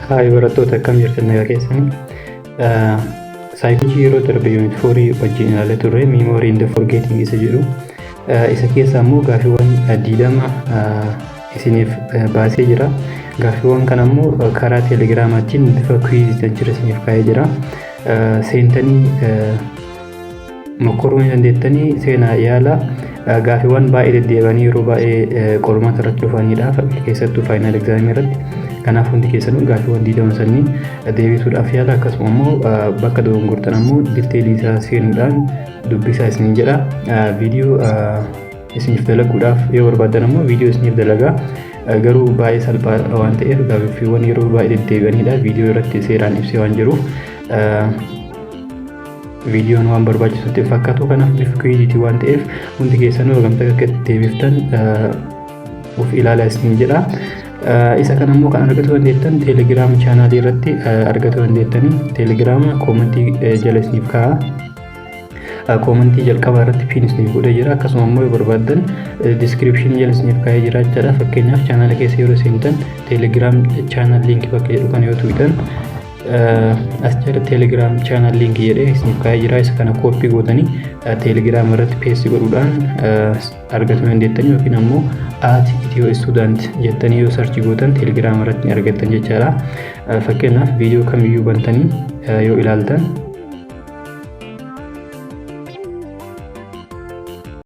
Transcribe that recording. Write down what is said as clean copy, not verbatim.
Hai barattoota akkam jirtan nagaa keessanii. Saayikoloojii yeroo darbe yuunit 4 wajjin ilaalee turre memory in the forgetting isa jedhu. Isa keessa immoo gaaffiiwwan 20 isiniif baasee jira. Gaaffiiwwan kana immoo karaa teelegiraamaatiin bifa kwiiziitiin jira isiniif kaa'ee jira. Seentanii mokoruu ni dandeettanii seenaa yaala. Gaaffiiwwan baay'ee deddeebi'anii yeroo baay'ee qormaata irratti dhufanidha. Keessattuu faayinaal egzaamii irratti. Kanaaf hundi keessanuu gaaffiiwwan 20 sanii deebisuudhaaf yaala. Akkasuma immoo bakka dogongortan immoo diiteelii isaa seenuudhaan dubbisaa isiniin jedha. Viidiyoo isiniif dalaguudhaaf yoo barbaadan immoo viidiyoo isiniif dalagaa. Garuu baay'ee salphaa waan ta'eef gaaffiiwwan yeroo baay'ee deddeebi'anidha. Viidiyoo irratti seeraan ibsee waan jiruuf viidiyoon waan barbaachisutti fakkaatu. Kanaaf bifa kwiiziitii waan ta'eef hundi keessanuu gamtaa akka deebiftan of ilaalaa isiniin jedha. Isa kana immoo kan argatu dandeettan teelegiraam chaanaalii irratti argatu dandeettanii. Teelegiraama koomentii jala isiniif kaa'a. Koomentii jalqabaa irratti piin isiniif godhee jira. Akkasuma immoo yoo barbaadan diskiripshinii jala isiniif kaa'ee jira jechaadha. Fakkeenyaaf chaanaala keessa yeroo seentan teelegiraam chaanaal liinkii bakka jedhu kana yoo tuqxan as jala teelegiraam chaanaal liinkii jedhee isiniif kaa'ee jira. Isa kana kooppii gootanii teelegiraam irratti peestii godhuudhaan argatu dandeettanii yookiin ammoo @Ethio student jettanii yoo sarchii gootan teelegiraam irratti ni argattan jechaadha. Fakkeenyaaf viidiyoo kamiyyuu bantanii yoo ilaaltan